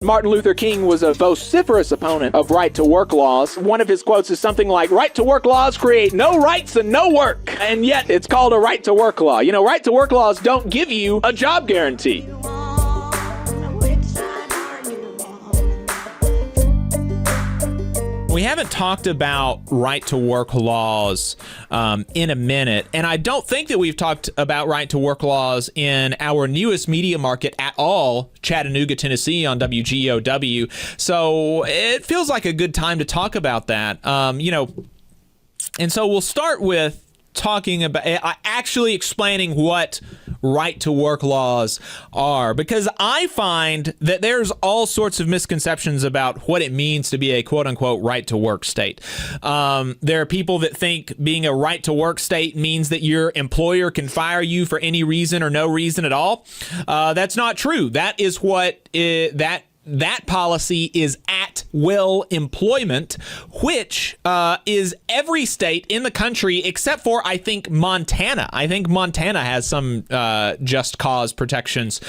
Martin Luther King was a vociferous opponent of right-to-work laws. One of his quotes is something like, right-to-work laws create no rights and no work. And yet it's called a right-to-work law. You know, right-to-work laws don't give you a job guarantee. We haven't talked about right-to-work laws in a minute, and I don't think that we've talked about right-to-work laws in our newest media market at all, Chattanooga, Tennessee, on WGOW. So it feels like a good time to talk about that. And so we'll start with talking about actually explaining what right-to-work laws are, because I find that there's all sorts of misconceptions about what it means to be a quote-unquote right-to-work state. There are people that think being a right-to-work state means that your employer can fire you for any reason or no reason at all. That's not true. That is what that policy is at-will employment, which is every state in the country except for, I think, Montana. I think Montana has some just cause protections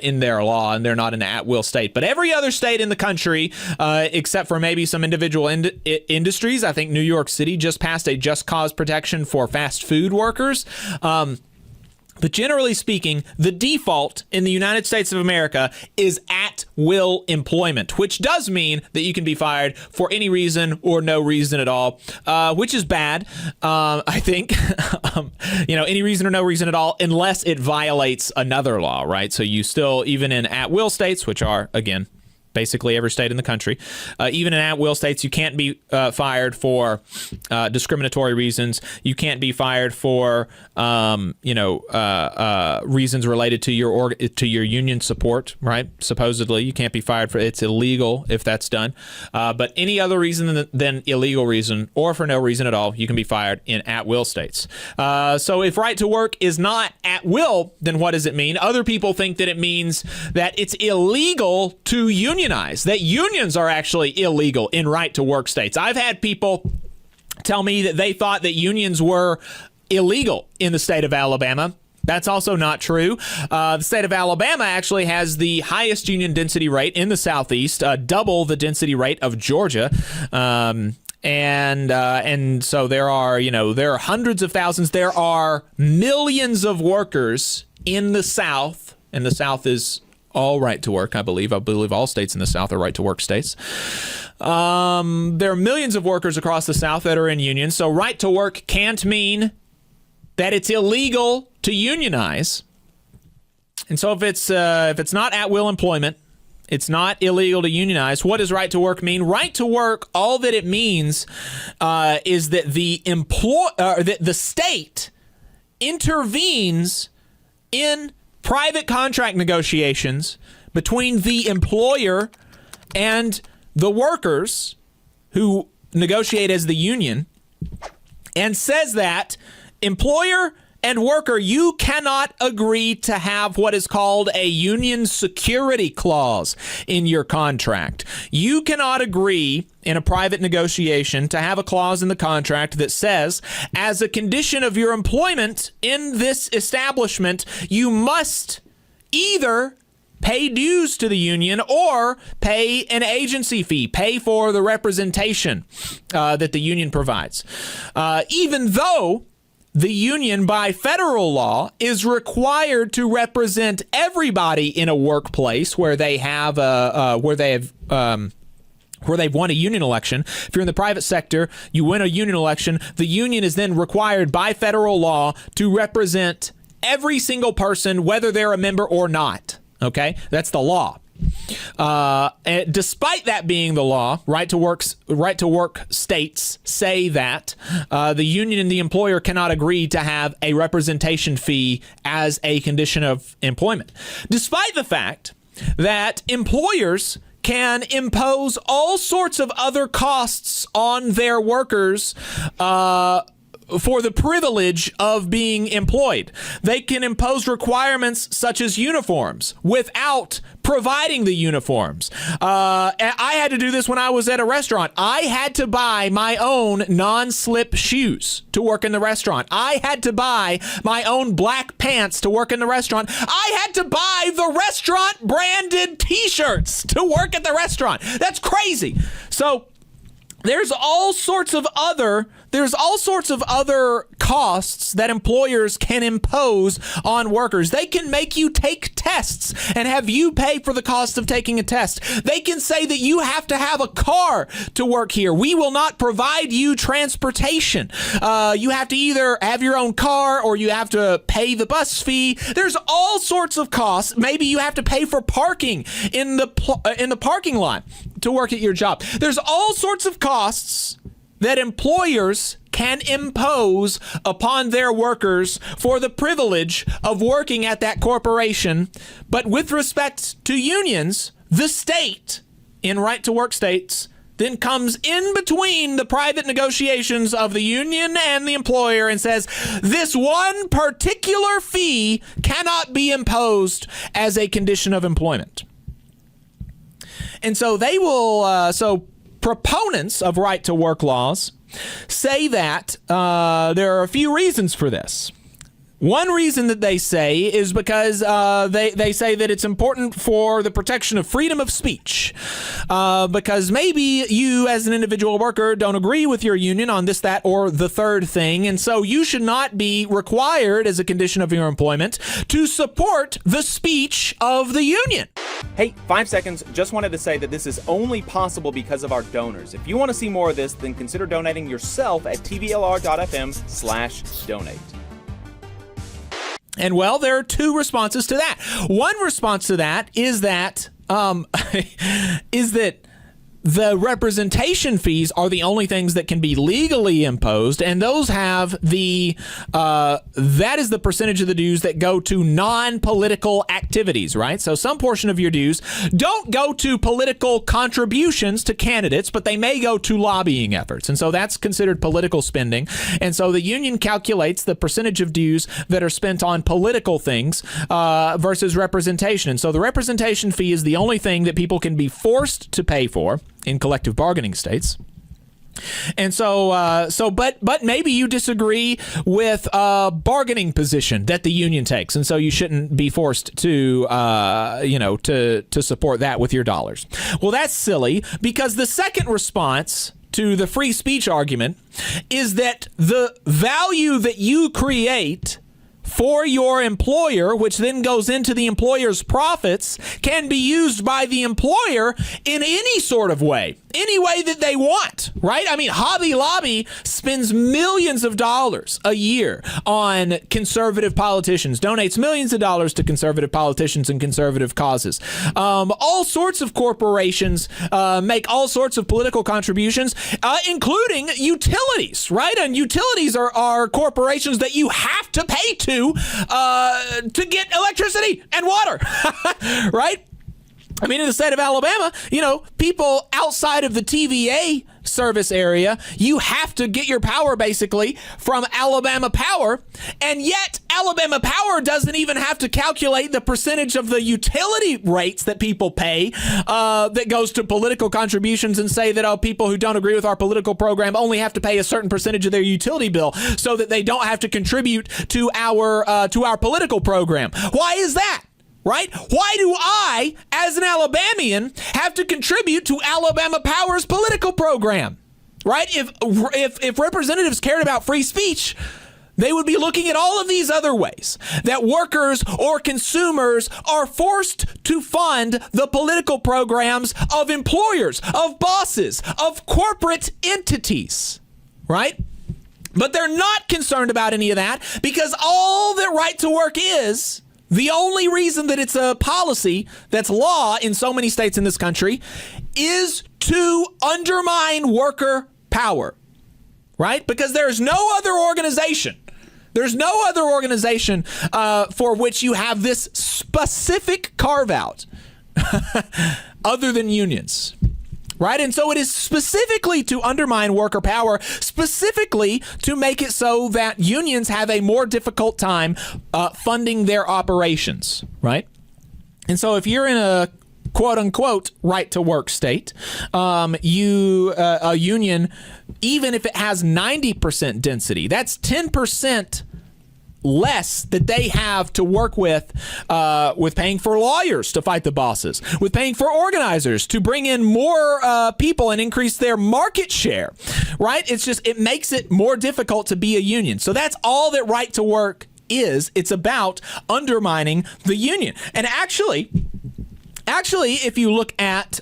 in their law, and they're not an at-will state. But every other state in the country, except for maybe some individual industries, I think New York City just passed a just cause protection for fast food workers. But generally speaking, the default in the United States of America is at-will employment, which does mean that you can be fired for any reason or no reason at all, which is bad, I think. Any reason or no reason at all, unless it violates another law, right? So you still, even in at-will states, which are, again, basically every state in the country, even in at-will states, you can't be fired for discriminatory reasons. You can't be fired for reasons related to your union support, right? Supposedly, you can't be fired for it's illegal if that's done. But any other reason than illegal reason, or for no reason at all, you can be fired in at-will states. So if right to work is not at will, then what does it mean? Other people think that it means that it's illegal to unionize, that unions are actually illegal in right-to-work states. I've had people tell me that they thought that unions were illegal in the state of Alabama. That's also not true. The state of Alabama actually has the highest union density rate in the Southeast, double the density rate of Georgia. And so there are hundreds of thousands. There are millions of workers in the South, and the South is all right to work, I believe. I believe all states in the South are right to work states. There are millions of workers across the South that are in unions. So right to work can't mean that it's illegal to unionize. And so if it's not at will employment, it's not illegal to unionize. What does right to work mean? Right to work, all that it means is that the state intervenes in private contract negotiations between the employer and the workers who negotiate as the union, and says that employer and worker, you cannot agree to have what is called a union security clause in your contract. You cannot agree in a private negotiation to have a clause in the contract that says, as a condition of your employment in this establishment, you must either pay dues to the union or pay an agency fee, pay for the representation that the union provides. Even though the union, by federal law, is required to represent everybody in a workplace where they have where they've won a union election. If you're in the private sector, you win a union election. The union is then required by federal law to represent every single person, whether they're a member or not. Okay, that's the law. And despite that being the law, right to work states say that the union and the employer cannot agree to have a representation fee as a condition of employment, despite the fact that employers can impose all sorts of other costs on their workers for the privilege of being employed. They can impose requirements such as uniforms without providing the uniforms. I had to do this when I was at a restaurant. I had to buy my own non-slip shoes to work in the restaurant. I had to buy my own black pants to work in the restaurant. I had to buy the restaurant branded t-shirts to work at the restaurant. That's crazy. So there's all sorts of other costs that employers can impose on workers. They can make you take tests and have you pay for the cost of taking a test. They can say that you have to have a car to work here. We will not provide you transportation. You have to either have your own car or you have to pay the bus fee. There's all sorts of costs. Maybe you have to pay for parking in the parking lot to work at your job. There's all sorts of costs that employers can impose upon their workers for the privilege of working at that corporation. But with respect to unions, the state, in right-to-work states, then comes in between the private negotiations of the union and the employer and says, this one particular fee cannot be imposed as a condition of employment. And so they will, proponents of right-to-work laws say that there are a few reasons for this. One reason that they say is because they say that it's important for the protection of freedom of speech. Because maybe you as an individual worker don't agree with your union on this, that, or the third thing. And so you should not be required as a condition of your employment to support the speech of the union. Hey, 5 seconds. Just wanted to say that this is only possible because of our donors. If you want to see more of this, then consider donating yourself at tvlr.fm/donate. And well, there are two responses to that. One response to that is that the representation fees are the only things that can be legally imposed, and those have that is the percentage of the dues that go to non-political activities, right? So some portion of your dues don't go to political contributions to candidates, but they may go to lobbying efforts, and so that's considered political spending. And so the union calculates the percentage of dues that are spent on political things versus representation. And so the representation fee is the only thing that people can be forced to pay for in collective bargaining states. And but maybe you disagree with a bargaining position that the union takes, and so you shouldn't be forced to support that with your dollars. Well, that's silly, because the second response to the free speech argument is that the value that you create for your employer, which then goes into the employer's profits, can be used by the employer in any sort of way, any way that they want, right? I mean, Hobby Lobby spends millions of dollars a year on conservative politicians, donates millions of dollars to conservative politicians and conservative causes. All sorts of corporations make all sorts of political contributions, including utilities, right? And utilities are corporations that you have to pay to get electricity and water, right? I mean, in the state of Alabama, people outside of the TVA service area, you have to get your power basically from Alabama Power, and yet Alabama Power doesn't even have to calculate the percentage of the utility rates that people pay that goes to political contributions, and say that people who don't agree with our political program only have to pay a certain percentage of their utility bill so that they don't have to contribute to our political program. Why is that? Right? Why do I, as an Alabamian, have to contribute to Alabama Power's political program? Right? If representatives cared about free speech, they would be looking at all of these other ways that workers or consumers are forced to fund the political programs of employers, of bosses, of corporate entities. Right? But they're not concerned about any of that, because all that right to work is, the only reason that it's a policy that's law in so many states in this country, is to undermine worker power, right? Because there's no other organization. There's no other organization for which you have this specific carve out other than unions. right? And so it is specifically to undermine worker power, specifically to make it so that unions have a more difficult time funding their operations, right? And so if you're in a quote-unquote right-to-work state, a union, even if it has 90% density, that's 10% less that they have to work with paying for lawyers to fight the bosses, with paying for organizers to bring in more people and increase their market share, right? It makes it more difficult to be a union. So that's all that right to work is. It's about undermining the union. And actually, if you look at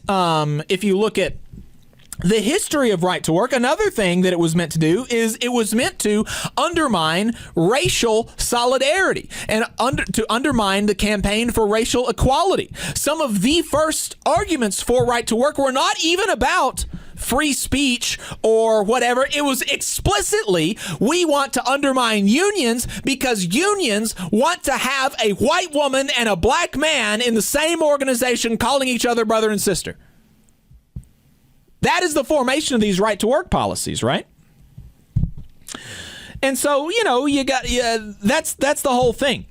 the history of right to work, another thing that it was meant to do is it was meant to undermine racial solidarity and to undermine the campaign for racial equality. Some of the first arguments for right to work were not even about free speech or whatever. It was explicitly, we want to undermine unions because unions want to have a white woman and a black man in the same organization calling each other brother and sister. That is the formation of these right-to-work policies, right? And so, that's the whole thing.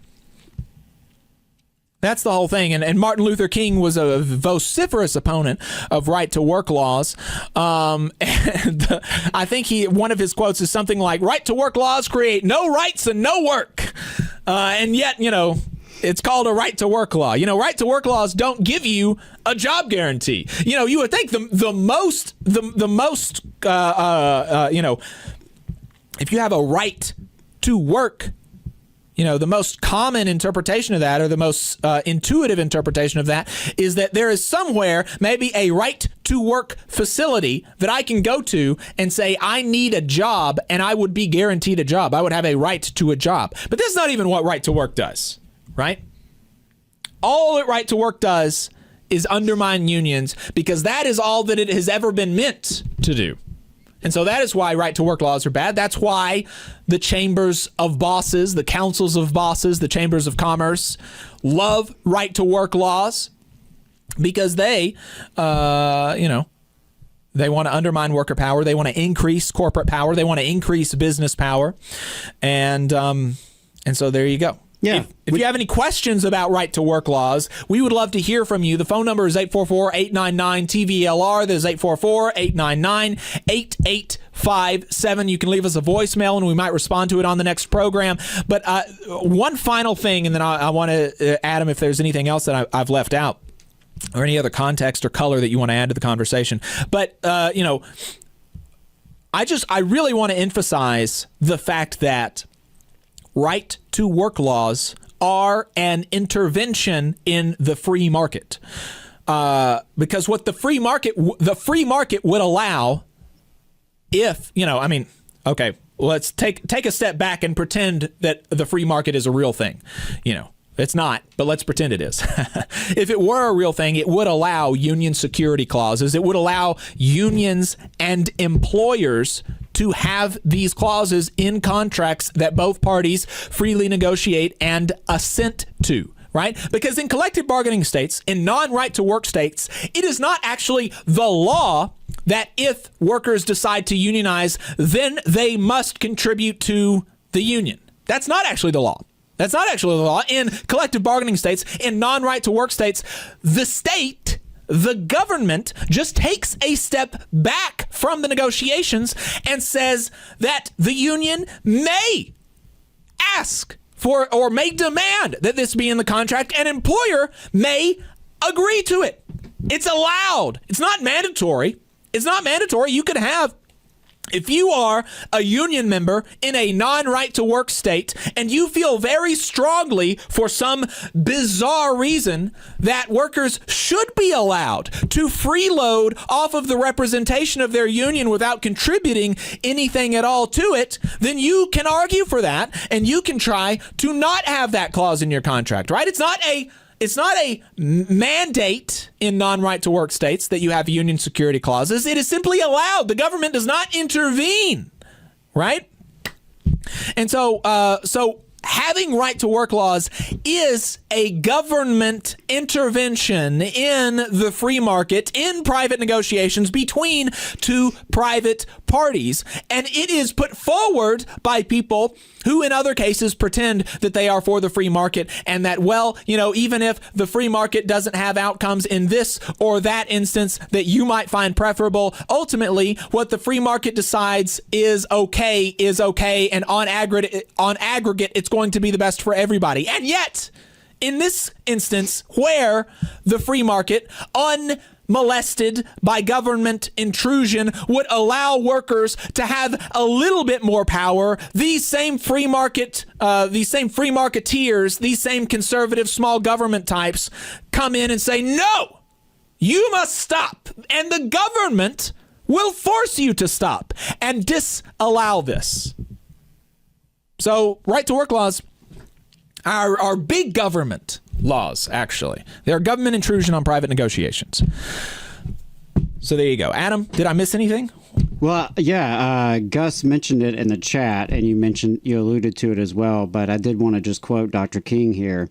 That's the whole thing. And Martin Luther King was a vociferous opponent of right-to-work laws. And I think one of his quotes is something like, right-to-work laws create no rights and no work. And yet, it's called a right-to-work law. Right-to-work laws don't give you a job guarantee. You would think the most, if you have a right to work, the most common interpretation of that, or the most intuitive interpretation of that, is that there is somewhere maybe a right-to-work facility that I can go to and say, I need a job, and I would be guaranteed a job. I would have a right to a job. But that's not even what right-to-work does. Right? All that right to work does is undermine unions, because that is all that it has ever been meant to do. And so that is why right to work laws are bad. That's why the chambers of bosses, the councils of bosses, the chambers of commerce love right to work laws, because they want to undermine worker power. They want to increase corporate power. They want to increase business power. And so there you go. Yeah. If you have any questions about right-to-work laws, we would love to hear from you. The phone number is 844-899-TVLR. That is 844-899-8857. You can leave us a voicemail, and we might respond to it on the next program. But one final thing, and then I want to, Adam, if there's anything else that I've left out, or any other context or color that you want to add to the conversation. But, I really want to emphasize the fact that right-to-work laws are an intervention in the free market, because what the free market would allow, if let's take a step back and pretend that the free market is a real thing. It's not, but let's pretend it is. If it were a real thing, it would allow union security clauses. It would allow unions and employers to have these clauses in contracts that both parties freely negotiate and assent to, right? Because in collective bargaining states, in non-right-to-work states, it is not actually the law that if workers decide to unionize, then they must contribute to the union. That's not actually the law. That's not actually the law. In collective bargaining states, in non-right-to-work states, the government just takes a step back from the negotiations and says that the union may ask for or may demand that this be in the contract. An employer may agree to it. It's allowed. It's not mandatory. You could have, if you are a union member in a non-right-to-work state and you feel very strongly for some bizarre reason that workers should be allowed to freeload off of the representation of their union without contributing anything at all to it, then you can argue for that, and you can try to not have that clause in your contract, right? It's not a mandate in non-right-to-work states that you have union security clauses. It is simply allowed. The government does not intervene, right? And so having right to work laws is a government intervention in the free market, in private negotiations between two private parties. And it is put forward by people who in other cases pretend that they are for the free market and that, well, even if the free market doesn't have outcomes in this or that instance that you might find preferable, ultimately what the free market decides is okay, and on aggregate, it's going to be the best for everybody. And yet, in this instance, where the free market, unmolested by government intrusion, would allow workers to have a little bit more power, these same free marketeers, these same conservative small government types come in and say, no, you must stop. And the government will force you to stop and disallow this. So right to work laws are big government laws, actually. They're government intrusion on private negotiations. So there you go. Adam, did I miss anything? Well, yeah, Gus mentioned it in the chat, and you alluded to it as well, but I did want to just quote Dr. King here.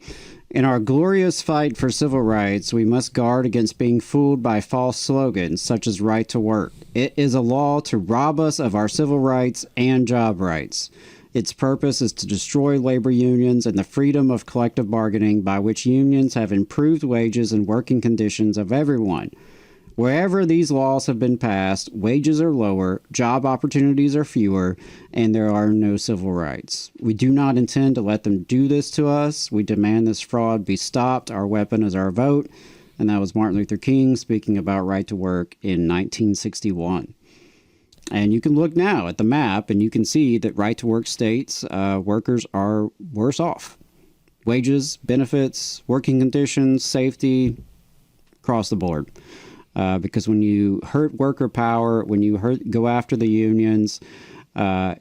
In our glorious fight for civil rights, we must guard against being fooled by false slogans such as right to work. It is a law to rob us of our civil rights and job rights. Its purpose is to destroy labor unions and the freedom of collective bargaining by which unions have improved wages and working conditions of everyone. Wherever these laws have been passed, wages are lower, job opportunities are fewer, and there are no civil rights. We do not intend to let them do this to us. We demand this fraud be stopped. Our weapon is our vote. And that was Martin Luther King speaking about right to work in 1961. And you can look now at the map and you can see that right to work states, workers are worse off. Wages, benefits, working conditions, safety, across the board. Because when you hurt worker power, when you go after the unions,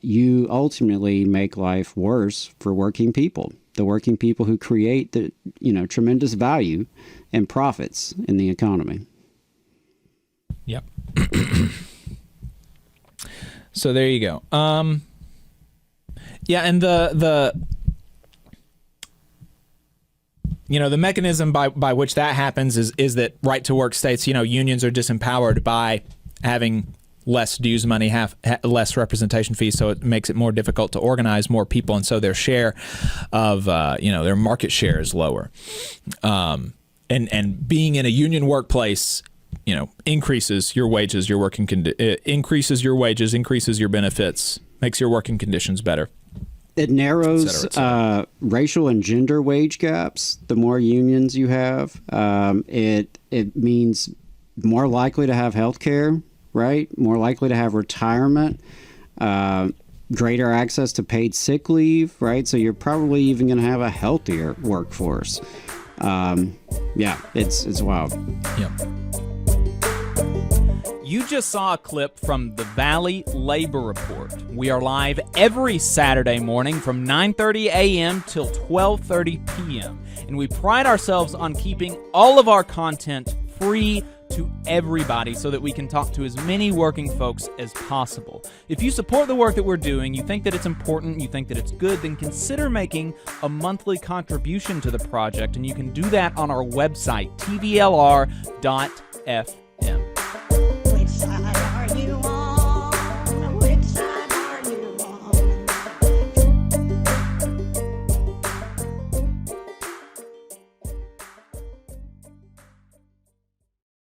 you ultimately make life worse for working people. The working people who create the tremendous value and profits in the economy. Yep. So there you go. Yeah, and the mechanism by which that happens is that right to work states, unions are disempowered by having less dues money, have less representation fees, so it makes it more difficult to organize more people, and so their share of their market share is lower. And being in a union workplace, increases your wages, increases your wages, increases your benefits, makes your working conditions better. It narrows et cetera. Racial and gender wage gaps. The more unions you have, it means more likely to have health care, right? More likely to have retirement, greater access to paid sick leave, right? So you're probably even going to have a healthier workforce. It's wild. Yep. You just saw a clip from the Valley Labor Report. We are live every Saturday morning from 9:30 a.m. till 12:30 p.m. And we pride ourselves on keeping all of our content free to everybody so that we can talk to as many working folks as possible. If you support the work that we're doing, you think that it's important, you think that it's good, then consider making a monthly contribution to the project, and you can do that on our website, tvlr.fm.